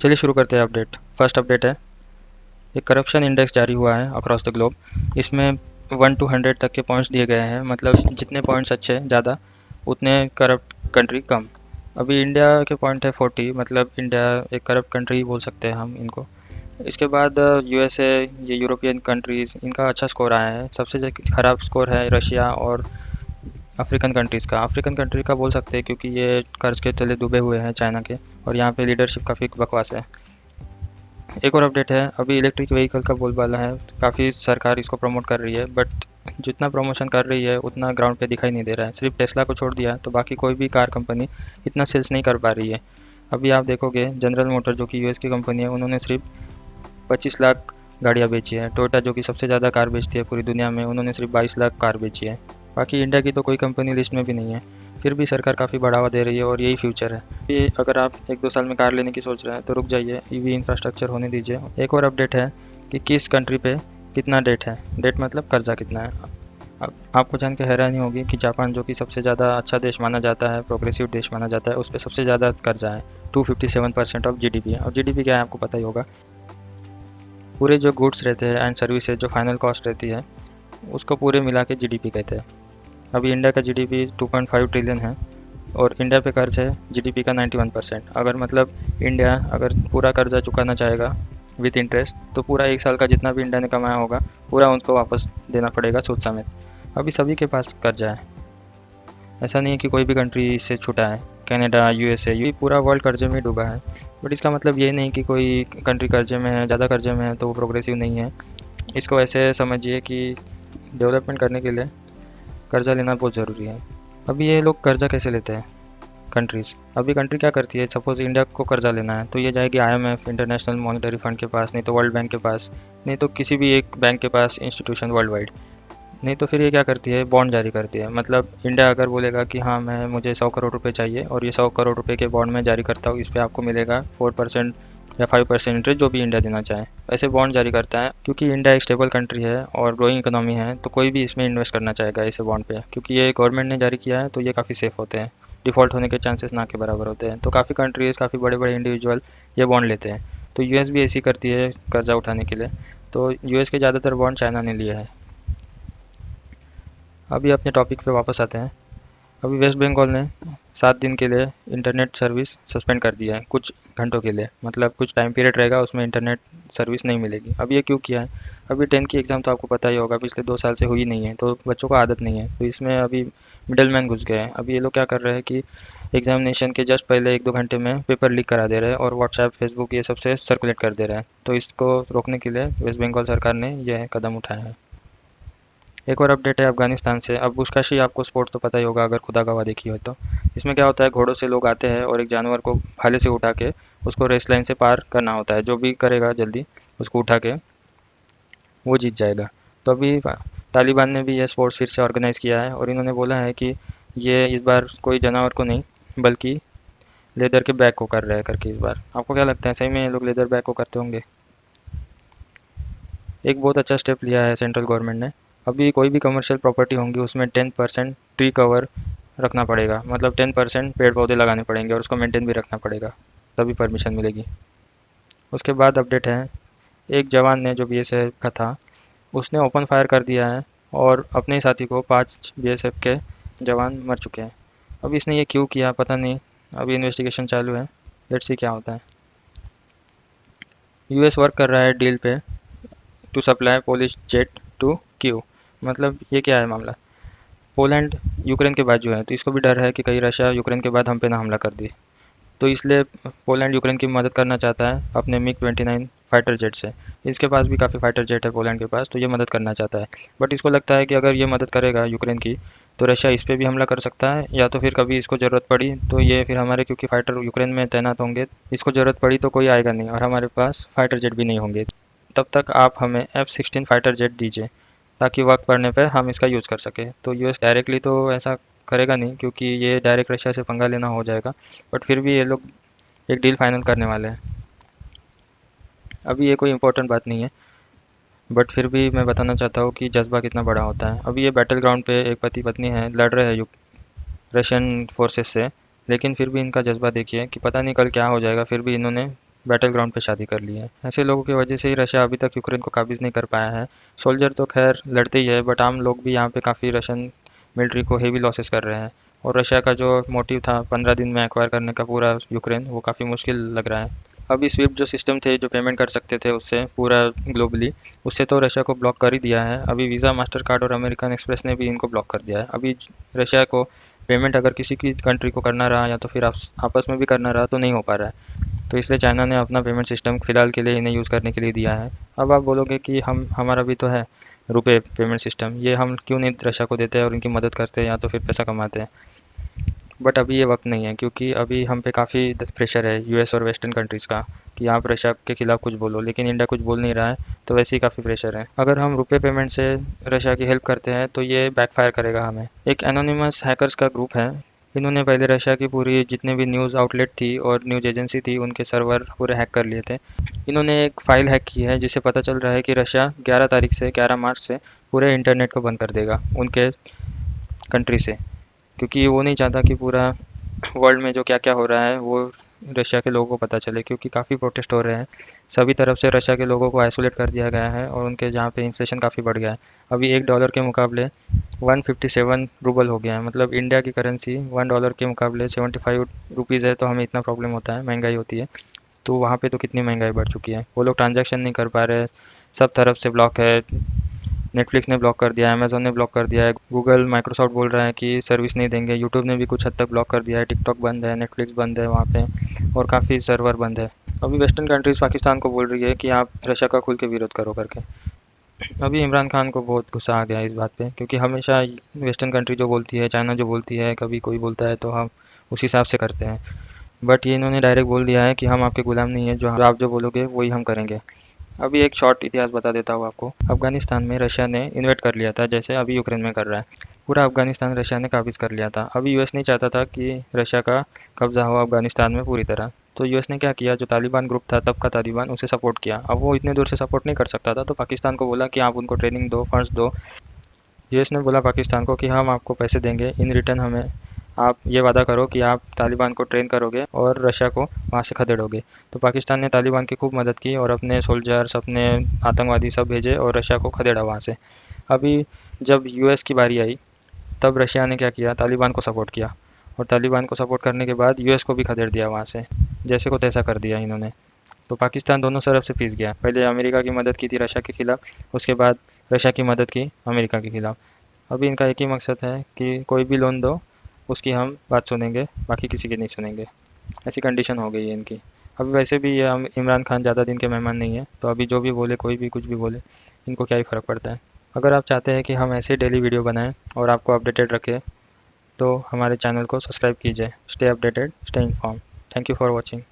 चलिए शुरू करते हैं अपडेट। फर्स्ट अपडेट है, एक करप्शन इंडेक्स जारी हुआ है अक्रॉस द ग्लोब। इसमें 1 to 100 तक के पॉइंट्स दिए गए हैं, मतलब जितने पॉइंट्स अच्छे ज़्यादा उतने करप्ट कंट्री कम। अभी इंडिया के पॉइंट है 40, मतलब इंडिया एक करप्ट कंट्री बोल सकते हैं हम इनको। इसके बाद यूएसए, ये यूरोपियन कंट्रीज़, इनका अच्छा स्कोर आया है। सबसे ख़राब स्कोर है रशिया और अफ्रीकन कंट्रीज़ का। अफ्रीकन कंट्री का बोल सकते हैं क्योंकि ये कर्ज के तले डूबे हुए हैं चाइना के, और यहाँ पे लीडरशिप काफ़ी बकवास है। एक और अपडेट है, अभी इलेक्ट्रिक व्हीकल का बोलबाला है। काफ़ी सरकार इसको प्रमोट कर रही है, बट जितना प्रमोशन कर रही है उतना ग्राउंड पे दिखाई नहीं दे रहा है। सिर्फ टेस्ला को छोड़ दिया तो बाकी कोई भी कार कंपनी इतना सेल्स नहीं कर पा रही है। अभी आप देखोगे जनरल मोटर जो कि यूएस की कंपनी है, उन्होंने सिर्फ 25 लाख गाड़ियाँ बेची है। टोयोटा जो कि सबसे ज़्यादा कार बेचती है पूरी दुनिया में, उन्होंने सिर्फ 22 लाख कार बेची है। बाकी इंडिया की तो कोई कंपनी लिस्ट में भी नहीं है। फिर भी सरकार काफ़ी बढ़ावा दे रही है और यही फ्यूचर है। ये अगर आप 1-2 साल में कार लेने की सोच रहे हैं तो रुक जाइए, ईवी इंफ्रास्ट्रक्चर होने दीजिए। एक और अपडेट है कि किस कंट्री पे कितना डेट है। डेट मतलब कर्जा कितना है। अब आपको जान के हैरानी होगी कि जापान जो कि सबसे ज़्यादा अच्छा देश माना जाता है, प्रोग्रेसिव देश माना जाता है, उस पर सबसे ज़्यादा कर्जा है। 257% ऑफ जीडीपी है। और जीडीपी क्या है आपको पता ही होगा। पूरे जो गुड्स रहते हैं एंड सर्विसेज, जो फाइनल कॉस्ट रहती है, उसको पूरे मिला के जीडीपी कहते हैं। अभी इंडिया का जीडीपी 2.5 ट्रिलियन है और इंडिया पे कर्ज है जीडीपी का 91%। अगर मतलब इंडिया अगर पूरा कर्जा चुकाना चाहेगा विथ इंटरेस्ट, तो पूरा 1 साल का जितना भी इंडिया ने कमाया होगा पूरा उनको वापस देना पड़ेगा सूद समेत। अभी सभी के पास कर्जा है, ऐसा नहीं है कि कोई भी कंट्री इससे छूटा है। कनाडा, यूएसए, ये पूरा वर्ल्ड कर्जे में डूबा है। बट इसका मतलब ये नहीं कि कोई कंट्री कर्जे में है, ज़्यादा कर्जे में है तो वो प्रोग्रेसिव नहीं है। इसको ऐसे समझिए कि डेवलपमेंट करने के लिए कर्जा लेना बहुत ज़रूरी है। अभी ये लोग कर्जा कैसे लेते हैं कंट्रीज़। अभी कंट्री क्या करती है, सपोज़ इंडिया को कर्जा लेना है तो ये जाएगी आईएमएफ, इंटरनेशनल मॉनिटरी फंड के पास, नहीं तो वर्ल्ड बैंक के पास, नहीं तो किसी भी एक बैंक के पास, इंस्टीट्यूशन वर्ल्ड वाइड। नहीं तो फिर ये क्या करती है, बॉन्ड जारी करती है। मतलब इंडिया अगर बोलेगा कि हाँ मैं मुझे 100 करोड़ रुपए चाहिए और ये 100 करोड़ रुपए के बॉन्ड में जारी करता हूँ, इस पर आपको मिलेगा 4% या 5% इंटरेस्ट, जो भी इंडिया देना चाहे। ऐसे बॉन्ड जारी करता है क्योंकि इंडिया एक स्टेबल कंट्री है और ग्रोइंग इकोनॉमी है, तो कोई भी इसमें इन्वेस्ट करना चाहेगा ऐसे बॉन्ड पे, क्योंकि ये गवर्नमेंट ने जारी किया है तो ये काफ़ी सेफ होते हैं। डिफ़ॉल्ट होने के चांसेस ना के बराबर होते हैं। तो काफ़ी कंट्रीज़, काफ़ी बड़े बड़े इंडिविजुअल ये बॉन्ड लेते हैं। तो यूएस भी ऐसी करती है कर्जा उठाने के लिए। तो यूएस के ज़्यादातर बॉन्ड चाइना ने लिए हैं। अभी अपने टॉपिक पे वापस आते हैं। अभी वेस्ट बंगाल ने 7 दिन के लिए इंटरनेट सर्विस सस्पेंड कर दिया है, कुछ घंटों के लिए। मतलब कुछ टाइम पीरियड रहेगा, उसमें इंटरनेट सर्विस नहीं मिलेगी। अब ये क्यों किया है, अभी 10th की एग्ज़ाम तो आपको पता ही होगा, पिछले 2 साल से हुई नहीं है, तो बच्चों को आदत नहीं है, तो इसमें अभी मिडल मैन घुस गए हैं। अभी ये लोग क्या कर रहे हैं कि एग्जामिनेशन के जस्ट पहले 1-2 घंटे में पेपर लीक करा दे रहे हैं और व्हाट्सएप, फेसबुक ये सबसे सर्कुलेट कर दे रहे हैं। तो इसको रोकने के लिए वेस्ट बंगाल सरकार ने यह कदम उठाया है। एक और अपडेट है अफगानिस्तान से। अब बुशकाशी आपको स्पोर्ट तो पता ही होगा अगर खुदा गवाह देखी हो तो। इसमें क्या होता है, घोड़ों से लोग आते हैं और एक जानवर को भाले से उठा के उसको रेस लाइन से पार करना होता है। जो भी करेगा जल्दी उसको उठा के, वो जीत जाएगा। तो अभी तालिबान ने भी यह स्पोर्ट्स फिर से ऑर्गेनाइज़ किया है और इन्होंने बोला है कि ये इस बार कोई जानवर को नहीं बल्कि लेदर के बैग को कर रहा है करके। इस बार आपको क्या लगता है, सही में ये लोग लेदर बैग को करते होंगे। एक बहुत अच्छा स्टेप लिया है सेंट्रल गवर्नमेंट ने। अभी कोई भी कमर्शियल प्रॉपर्टी होंगी उसमें 10% ट्री कवर रखना पड़ेगा, मतलब 10% पेड़ पौधे लगाने पड़ेंगे और उसको मेंटेन भी रखना पड़ेगा, तभी परमिशन मिलेगी। उसके बाद अपडेट है, एक जवान ने जो बीएसएफ का था उसने ओपन फायर कर दिया है और अपने ही साथी को 5 बीएसएफ के जवान मर चुके हैं। अब इसने ये क्यों किया पता नहीं, अभी इन्वेस्टिगेशन चालू है, लेट्स सी क्या होता है। यूएस वर्क कर रहा है डील पे टू सप्लाई पोलिश जेट टू क्यू। मतलब ये क्या है मामला, पोलैंड यूक्रेन के बाजू है तो इसको भी डर है कि कहीं रशिया यूक्रेन के बाद हम पे ना हमला कर दे। तो इसलिए पोलैंड यूक्रेन की मदद करना चाहता है अपने मिग 29 फाइटर जेट से। इसके पास भी काफ़ी फाइटर जेट है पोलैंड के पास, तो ये मदद करना चाहता है। बट इसको लगता है कि अगर ये मदद करेगा यूक्रेन की तो रशिया इस पर भी हमला कर सकता है, या तो फिर कभी इसको ज़रूरत पड़ी तो ये फिर हमारे, क्योंकि फाइटर यूक्रेन में तैनात होंगे, इसको ज़रूरत पड़ी तो कोई आएगा नहीं और हमारे पास फाइटर जेट भी नहीं होंगे। तब तक आप हमें F-16 फाइटर जेट दीजिए ताकि वक्त पड़ने पर हम इसका यूज़ कर सकें। तो यूएस डायरेक्टली तो ऐसा करेगा नहीं क्योंकि ये डायरेक्ट रशिया से पंगा लेना हो जाएगा, बट फिर भी ये लोग एक डील फाइनल करने वाले हैं। अभी ये कोई इंपॉर्टेंट बात नहीं है, बट फिर भी मैं बताना चाहता हूँ कि जज्बा कितना बड़ा होता है। अभी ये बैटल ग्राउंड पे एक पति पत्नी है, लड़ रहे हैं रशियन फोर्सेस से, लेकिन फिर भी इनका जज्बा देखिए कि पता नहीं कल क्या हो जाएगा, फिर भी इन्होंने बैटल ग्राउंड पे शादी कर ली है। ऐसे लोगों की वजह से ही रशिया अभी तक यूक्रेन को काबिज़ नहीं कर पाया है। सोल्जर तो खैर लड़ते ही है, बट आम लोग भी यहाँ पे काफ़ी रशियन मिलिट्री को हेवी लॉसेस कर रहे हैं। और रशिया का जो मोटिव था 15 दिन में एक्वायर करने का पूरा यूक्रेन, वो काफ़ी मुश्किल लग रहा है। अभी स्विफ्ट जो सिस्टम थे, जो पेमेंट कर सकते थे उससे पूरा ग्लोबली, उससे तो रशिया को ब्लॉक कर ही दिया है। अभी वीज़ा, मास्टर कार्ड और अमेरिकन एक्सप्रेस ने भी इनको ब्लॉक कर दिया है। अभी रशिया को पेमेंट अगर किसी की कंट्री को करना रहा या तो फिर आपस में भी करना रहा तो नहीं हो पा रहा है। तो इसलिए चाइना ने अपना पेमेंट सिस्टम फ़िलहाल के लिए इन्हें यूज़ करने के लिए दिया है। अब आप बोलोगे कि हम हमारा भी तो है रुपए पेमेंट सिस्टम, ये हम क्यों नहीं रशिया को देते हैं और उनकी मदद करते हैं या तो फिर पैसा कमाते हैं। बट अभी ये वक्त नहीं है, क्योंकि अभी हम पे काफ़ी प्रेशर है यूएस और वेस्टर्न कंट्रीज़ का कि आप रशिया के खिलाफ कुछ बोलो, लेकिन इंडिया कुछ बोल नहीं रहा है। तो वैसे ही काफ़ी प्रेशर है। अगर हम रुपए पेमेंट से रशिया की हेल्प करते हैं तो ये बैकफायर करेगा हमें। एक एनोनिमस हैकर्स का ग्रुप है, इन्होंने पहले रशिया की पूरी जितने भी न्यूज़ आउटलेट थी और न्यूज़ एजेंसी थी उनके सर्वर पूरे हैक कर लिए थे। इन्होंने एक फ़ाइल हैक की है जिससे पता चल रहा है कि रशिया 11 तारीख से 11 मार्च से पूरे इंटरनेट को बंद कर देगा उनके कंट्री से, क्योंकि वो नहीं चाहता कि पूरा वर्ल्ड में जो क्या क्या हो रहा है वो रशिया के लोगों को पता चले, क्योंकि काफ़ी प्रोटेस्ट हो रहे हैं। सभी तरफ से रशिया के लोगों को आइसोलेट कर दिया गया है और उनके जहाँ पे इन्फ्लेशन काफ़ी बढ़ गया है। अभी $1 के मुकाबले 157 रूबल हो गया है। मतलब इंडिया की करेंसी $1 के मुकाबले 75 रुपीज़ है, तो हमें इतना प्रॉब्लम होता है, महंगाई होती है। तो वहाँ पे तो कितनी महंगाई बढ़ चुकी है, वो लोग ट्रांजैक्शन नहीं कर पा रहे, सब तरफ से ब्लॉक है। नेटफ्लिक्स ने ब्लॉक कर दिया है, अमेज़न ने ब्लॉक कर दिया है, गूगल, माइक्रोसॉफ्ट बोल रहा है कि सर्विस नहीं देंगे, यूट्यूब ने भी कुछ हद तक ब्लॉक कर दिया है, टिकटॉक बंद है, नेटफ्लिक्स बंद है वहाँ पे, और काफ़ी सर्वर बंद है। अभी वेस्टर्न कंट्रीज़ पाकिस्तान को बोल रही है कि आप रशिया का खुल के विरोध करो करके। अभी इमरान खान को बहुत गुस्सा आ गया है इस बात पे, क्योंकि हमेशा वेस्टर्न कंट्री जो बोलती है, चाइना जो बोलती है, कभी कोई बोलता है तो हम उस हिसाब से करते हैं। बट ये इन्होंने डायरेक्ट बोल दिया है कि हम आपके गुलाम नहीं है, जो आप जो बोलोगे वही हम करेंगे। अभी एक शॉर्ट इतिहास बता देता हूँ आपको। अफगानिस्तान में रशिया ने इन्वेट कर लिया था, जैसे अभी यूक्रेन में कर रहा है। पूरा अफगानिस्तान रशिया ने काबिज़ कर लिया था। अभी यूएस नहीं चाहता था कि रशिया का कब्जा हो अफगानिस्तान में पूरी तरह। तो यूएस ने क्या किया, जो तालिबान ग्रुप था तब का तालिबान, उसे सपोर्ट किया। अब वो इतने दूर से सपोर्ट नहीं कर सकता था, तो पाकिस्तान को बोला कि आप उनको ट्रेनिंग दो, फंड्स दो। यूएस ने बोला पाकिस्तान को कि हम आपको पैसे देंगे, इन रिटर्न हमें आप ये वादा करो कि आप तालिबान को ट्रेन करोगे और रशिया को वहाँ से खदेड़ोगे। तो पाकिस्तान ने तालिबान की खूब मदद की और अपने सोल्जर्स, अपने आतंकवादी सब भेजे और रशिया को खदेड़ा वहाँ से। अभी जब यूएस की बारी आई, तब रशिया ने क्या किया, तालिबान को सपोर्ट किया, और तालिबान को सपोर्ट करने के बाद यूएस को भी खदेड़ दिया वहाँ से, जैसे को तैसा कर दिया इन्होंने। तो पाकिस्तान दोनों तरफ से पिस गया। पहले अमेरिका की मदद की थी रशिया के खिलाफ, उसके बाद रशिया की मदद की अमेरिका के खिलाफ। अभी इनका एक ही मकसद है कि कोई भी लोन दो, उसकी हम बात सुनेंगे, बाकी किसी की नहीं सुनेंगे। ऐसी कंडीशन हो गई है इनकी। अभी वैसे भी ये इमरान खान ज़्यादा दिन के मेहमान नहीं है, तो अभी जो भी बोले, कोई भी कुछ भी बोले, इनको क्या ही फ़र्क पड़ता है। अगर आप चाहते हैं कि हम ऐसे डेली वीडियो बनाएं और आपको अपडेटेड रखें, तो हमारे चैनल को सब्सक्राइब कीजिए। Stay updated, stay inform. Thank you for watching.